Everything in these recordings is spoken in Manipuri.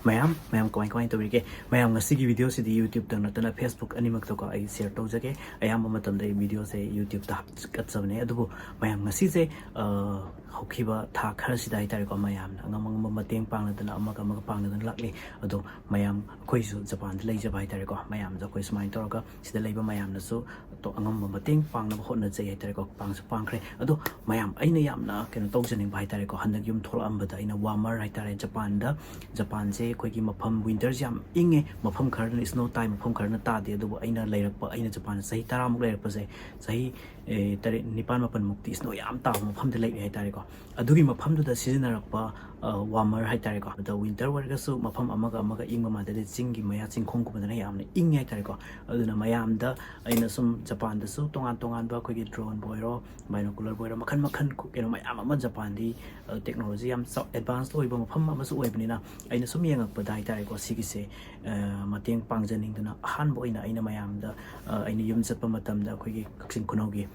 mayam kawai to rike mayam ngasi video si di YouTube tang natana Facebook animak to ko ai share to jage ayam matam dai video se YouTube ta kat sabne adu mayam ngasi se hokhiba tha khar si dai tare ko mayam ngamang mateng pang natana amaka pang natana lakli adu mayam koi su Japan lei jabai tare ko mayam ja koi smai to ka sida leiba mayam na su to angam mateng pang na hot na jai tare ko pang su pang khre adu mayam aina yam na ken to janing bai tare ko handak yum thol am bada ina warmer rai tare Japan se koi ki mafam winter jam inge mafam khar na snow time mafam khar na ta de adu aina leirakpa aina Japan sahi tara muk leirakpa se sahi tare nipan mapan mukti snow yam ta mafam de lei hai tare ko adugi mafam du da siznarakpa warmer hai tare ko da winter war ga su mafam amaga ingma ma de jingi maya chingkhong ko na yam na ing hai tare ko aduna mayam da aina sum Japan da su tongan ba koi ki drone boiro binocular boiro makhan ku keno mayam ama Japan di technology yam advanced oi ba mafam ama su oi bani na aina sum yangak pa dai tare ko sigi se mateng pangjaning duna han bo ina aina mayam da aina yum chat pa matam da koi ki kaksin kunogi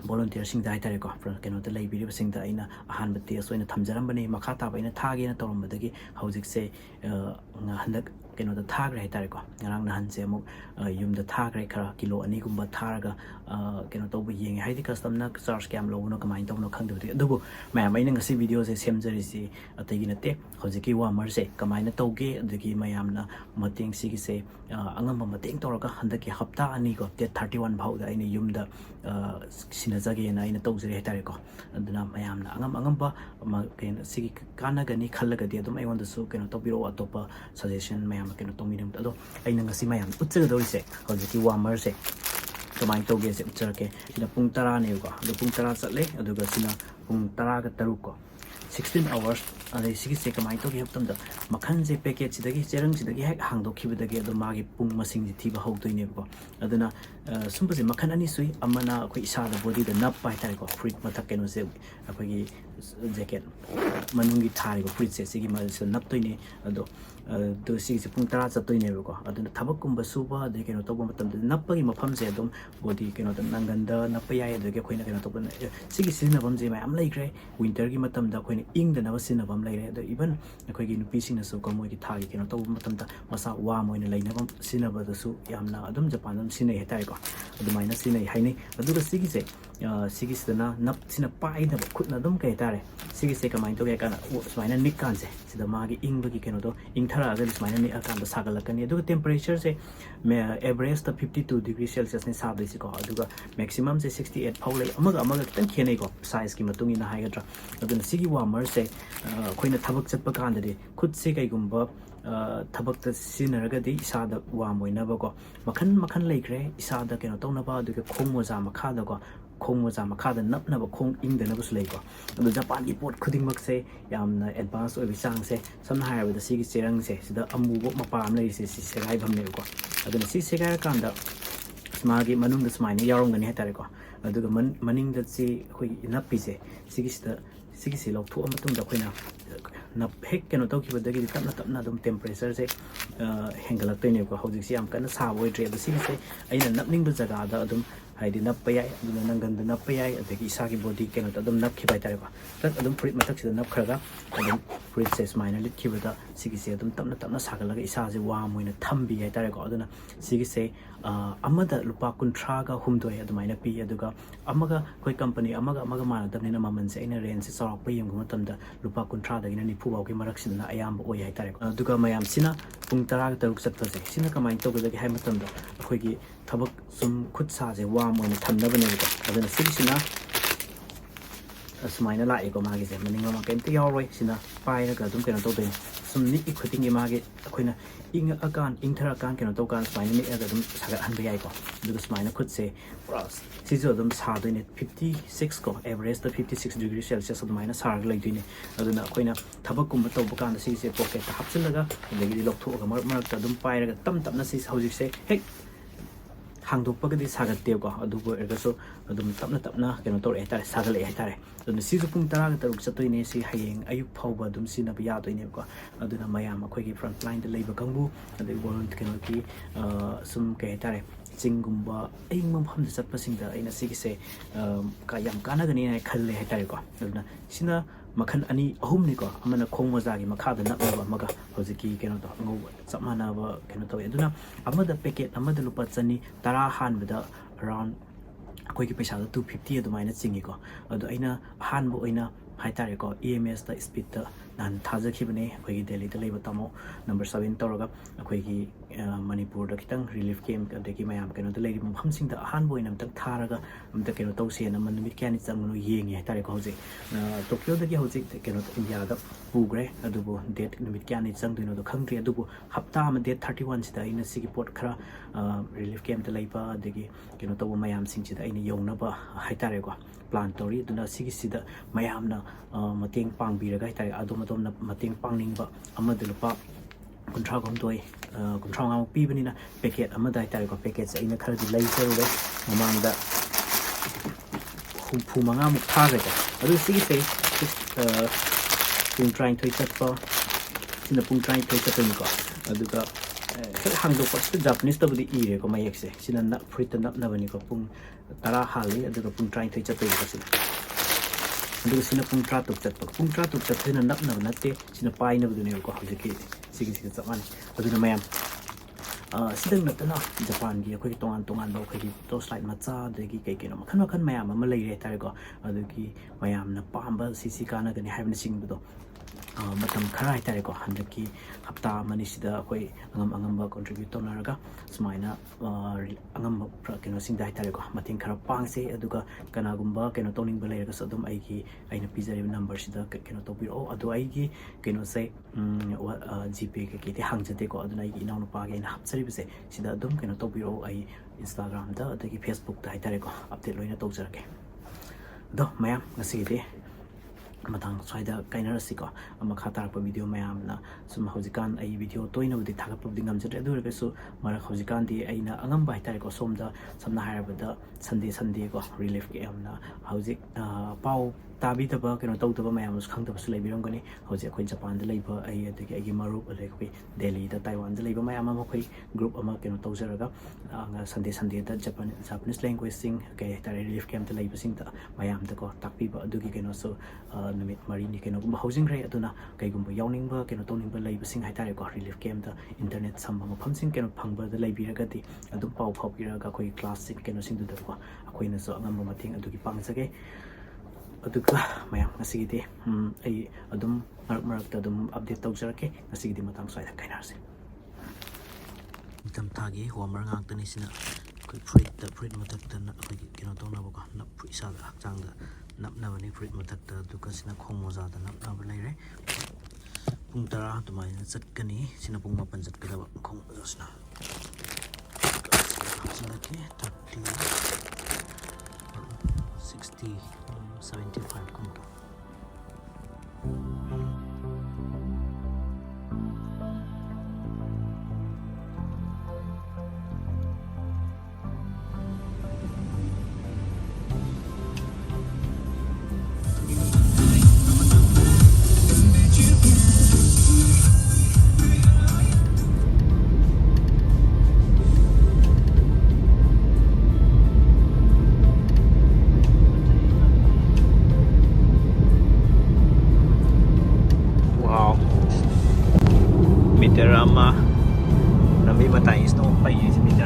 volunteer sing dai tare ko keno da lei biri sing da aina ahan ba te so ina thamjaram bani makha ta ba ina thage na torom badagi hojik se handak keno da thagre hai tare ko ngarang na han se amuk yum da thagre khara kilo ani gumba tharaga keno to bu yeng hai di custom na charge cam lo no kamai to no khang du adubu mayam aina ngasi video se semjari si atagi na te hojiki warmer se kamai na toge adagi mayam na mateng sigi se angam mateng toraga handaki hafta ani ko te 31 bhau da aina yum da sinajage na aina tawjari hai tare ko aduna mayam na angam ba ken sigi kana gani khallaga de adum ayon da su keno to biro atopa suggestion mayam keno to minam ado aina ngasi mayam utsaga dori se hojiki warmer se kamai toge se utjarake ina pung 10 ne ko adu pung 10 chatle aduga sina pung 10 ga taruk ko 16 hours adai sigi se kamai toge haptam da makhan je package sidagi cherang sidagi hek hangdo khibadagi adu magi pung masing ji thiba hautoy ne ko aduna sumba se makhan ani sui amana akoi isa da body da nap pai tare ko fruit mathak keno se akoi gi jacket manungi thari ko fruit se sigi ma se nap toy ne ado do sigi se pung 10 chatoy ne ko aduna thabak kumba suba de keno to matam da nap gi mafam se adum body keno da nanganda nap ya ya de ke khoina keno to sigi sina bam je ma am lai gre winter gi matam da khoina ing da na sina bam lai re ado even akoi gi nupi sing na su ko moi gi thagi keno to matam da masa wa moi ne lai na bam sina ba da su yamna adum Japan dum sina hetai ko adumaina sina haini aduga sigi se sigi sina nap sina pai da khutna dum kai tare sigi se kamai to ga kana smaina nik kan se sida magi ing bagi keno to ing thara ga smaina nik akan da sagalakani aduga temperature se me average ta 52 degree celsius ne sabe se ko aduga maximum se 68 phau lai amaga tan khenai ko size ki matung ina hai gadra aduna sigi warmer se khoina thabak chatpa kan da de khut se kai gumba thabak ta sinaraga di isada wa moina ba ko makhan leikre isada keno tawna ba du ke khong moja makha da ko khong moja makha da nap na ba khong ing da na bus lei ko adu Japan gi pot khuding mak se yamna advance oi chang se samna hai ba da sigi cherang se sida amu bo mapa am lei se segai bham ne ko adu si segai kan da smagi manung da smai ne yarong gani hatare ko adu ga maning da si khoi nap pi se sigi se lok thu amatung da khoina na hek keno to ki badagi tapna dum temperature se hengalak toy ne ko hojik si am kana sa boi tre da sigi se aina napning ba jaga da adum haidi nap pa yai aduna nangan da nap pa yai adagi isa ki body keno ta dum nap ki bai tare ko tat adum fruit matak si nap khraga adum fruit se smile lit ki bada sigi se adum tapna sagalaga isa je wa moina thambi yai tare ko aduna sigi se amada lupa kunthra ga humdoi adumaina pi aduga amaga koi company amaga mana dabne na maman se ina range se sarak pa yem gumatam da lupa kunthra da ina ni phu baw ki marak sin na ayam oi hai tare ko aduga mayam sina pung 10 taruk chat pa se sina kamai to ga hai matam da khoi gi thabak sum khut sa je wa moina thamna bane ko aduna sigi sina smaina la e ko magi se maning ma kem te yaw sina pai na ga dum kena to de sum ni ikhuting e magi khoina ing akan ing thara kan kena to kan smaina ni ga dum saga han bai ko du smaina khut se plus si jo dum sa do ne 56 ko average the 56 degree celsius of minus har lai dine aduna khoina thabak kum to bukan da si se pocket ta hapsin laga legi lok thu ga mar ta dum pai ra tam na si hojik se hek hangdok pa gadi sagat te ko adu bo erga so adum tapna keno to eta sagale eta re aduna si ju pung 10 ga taruk chatoi ne si hayeng ayuk phauba dum si na ya to ne ko aduna mayam akhoi gi front line de leiba kangbu adu volunteer keno ki sum ke eta re chingumba aing mam pham de chatpa sing da aina si gi se ka yam kana gani ne khalle eta re ko aduna sina ꯃꯈꯟ ꯑꯅꯤ ꯑꯍꯨꯝꯅꯤꯀꯣ ꯑꯃꯅ ꯈꯣꯡ ꯃꯣꯖꯥꯒꯤ ꯃꯈꯥꯗ ꯅꯞꯅꯕ ꯑꯃꯒ ꯍꯧꯖꯤꯛꯀꯤ ꯀꯩꯅꯣꯗꯣ ꯑꯉꯧꯕ ꯆꯞ ꯃꯥꯟꯅꯕ ꯀꯩꯅꯣ ꯇꯧꯋꯦ ꯑꯗꯨꯅ ꯑꯃꯗ ꯄꯦꯀꯦꯠ ꯑꯃꯗ ꯂꯨꯄꯥ 10 ꯍꯥꯟꯕꯗ ꯑꯔꯥꯎꯟ ꯑꯩꯈꯣꯏꯒꯤ ꯄꯩꯁꯥꯗ 250 ꯑꯗꯨꯃꯥꯏꯅ ꯆꯤꯡꯉꯤꯀꯣ ꯑꯗꯣ ꯑꯩꯅ ꯑꯍꯥꯟꯕ ꯑꯣꯏꯅ ꯍꯥꯏꯇꯥꯔꯦꯀꯣ EMSꯗ ꯁ꯭ꯄꯤꯠꯇ ꯅꯍꯥꯟ ꯊꯥꯖꯈꯤꯕꯅꯦ ꯑꯩꯈꯣꯏꯒꯤ ꯗꯦꯜꯂꯤꯗ ꯂꯩꯕ ꯇꯥꯃꯣ ꯅꯝꯕꯔ 7 ꯇꯧꯔꯒ ꯑꯩꯈꯣꯏꯒꯤ ꯃꯅꯤꯄꯨꯔꯗ ꯈꯤꯇꯪ ꯔꯤꯂꯤꯐ ꯀꯦꯝꯞ ꯑꯗꯒꯤ ꯃꯌꯥꯝ ꯀꯩꯅꯣꯗ ꯂꯩꯔꯤꯕ ꯃꯐꯝꯁꯤꯡꯗ ꯑꯍꯥꯟꯕ ꯑꯣꯏꯅ ꯑꯝꯇꯪ ꯊꯥꯔꯒ ꯑꯝꯇ ꯀꯩꯅꯣ ꯇꯧꯁꯦꯅ ꯅꯨꯃꯤꯠ ꯀꯌꯥꯅꯤ ꯆꯪꯕꯅꯣ ꯌꯦꯡꯉꯦ ꯍꯥꯏꯇꯥꯔꯦꯀꯣ ꯍꯧꯖꯤꯛ ꯇꯣꯀꯤꯌꯣꯗꯒꯤ ꯍꯧꯖꯤꯛ ꯀꯩꯅꯣ ꯏꯟꯗꯤꯌꯥꯗ ꯄꯨꯈ꯭ꯔꯦ ꯑꯗꯨꯕꯨ ꯗꯦꯠ ꯅꯨꯃꯤꯠ ꯀꯌꯥꯅꯤ ꯆꯪꯗꯣꯏꯅꯣꯗꯣ ꯈꯪꯗ꯭ꯔꯤ ꯑꯗꯨꯕꯨ ꯍꯞꯇꯥ ꯑꯃ ꯗꯦꯠ 31ꯁꯤꯗ ꯑꯩꯅ ꯁꯤꯒꯤ ꯄꯣꯠ ꯈꯔ ꯔꯤꯂꯤꯐ ꯀꯦꯝꯞꯇ ꯂꯩꯕ ꯑꯗꯒꯤ ꯀꯩꯅꯣ ꯇꯧꯕ ꯃꯌꯥꯝꯁꯤꯡꯁꯤꯗ ꯑꯩꯅ ꯌꯧꯅꯕ ꯍꯥꯏꯇꯥꯔꯦꯀꯣ ꯄ꯭ꯂꯥꯟ ꯇꯧꯔꯤ ꯑꯗꯨꯅ ꯁꯤꯒꯤꯁꯤꯗ ꯃꯌꯥꯝꯅ ꯃꯇꯦꯡ ꯄꯥꯡꯕꯤꯔꯒ ꯍꯥꯏꯇꯥꯔꯦ ꯑꯗꯣꯝꯅ ꯃꯇꯦꯡ ꯄꯥꯡꯅꯤꯡꯕ ꯑꯃꯗ ꯂꯨꯄꯥ 35-35 ꯄꯤꯕꯅꯤꯅ ꯄꯦꯀꯦꯠ ꯑꯃꯗ ꯍꯥꯏꯇꯥꯔꯦꯀꯣ ꯄꯦꯀꯦꯠꯁꯦ ꯑꯩꯅ ꯈꯔꯗꯤ ꯂꯩꯖꯔꯨꯔꯦ ꯃꯃꯥꯡꯗ 65 ꯊꯥꯈ꯭ꯔꯦꯀꯣ ꯑꯗꯨ ꯁꯤꯒꯤꯁꯦ ꯄꯨꯡ 19 ꯆꯠꯄ sina pung try to sa tuni ko aduga hangdo ko sa Japanese tabudi ire ko mayekse sina na fruit na bani ko pung tara hali aduga pung try to sa tuni ko sina aduga sina pung tra to sina na natte sina pai na buduni ko hojiki sige sa man aduga mayam sidang natana Japan gi akoi tongan ba akoi to slide macha degi kai kino makhan mayam ama leire tare ko adugi mayam na pamba sisi kana gani haibna singbudo matam khara haitare ko handaki hapta manisida akoi angamba contribute tonaraga sumaina angamba kino singda haitare ko mating khara pangse aduga kanagumba kino toning ba leiraga sadum aigi aina pizari number sida kino topiro adu aigi kino sai GPay ke hangjate ko aduna aigi inaunu pa ge na hapsari bise sida adum kino topiro ai Instagram da adagi Facebook da haitare ko update loina tawjarake do mayam ngasi de matang swaida kainarasi ko amakha tarpa video mayam na sum haujikan ai video toina budi thagap budi ngamjare adu regesu mara haujikan di aina angamba haitare ko somda samna hairabada Sunday ko relief ke amna haujik pau tabi taba keno tawtaba mayam us khangtaba su leibiram gani hauji akoi Japan da leiba ai adagi agi marup adagi Delhi da Taiwan da leiba mayam ama khoi group ama keno tawjaraga anga Sunday da Japanese language sing ke tare relief camp da leiba sing da mayam da ko takpi ba adugi keno so numit mari ni keno gumba housing re aduna kai gumba yawning ba keno toning ba leiba sing haitare ko relief camp da internet samba mafam sing keno phangba da leibiraga di adum pau phau piraga khoi class sing keno sing du da ko akoi na so angamba mating adugi pangsage aduga mayam ngasigidi ai adum marak ta adum update tawjarake ngasigidi matang swaida kainarse tam thagi homer ngang tani sina koi fruit matak ta na koi kino tona ba ko na isa da chang da nap na bani fruit matak ta duka sina khong moza da nap na ba leire pung tara tumai na chatkani sina pung mapan chatkada ba khong moza sina sina ke 30 60 75 come Meitei Meitei snow pai si Meitei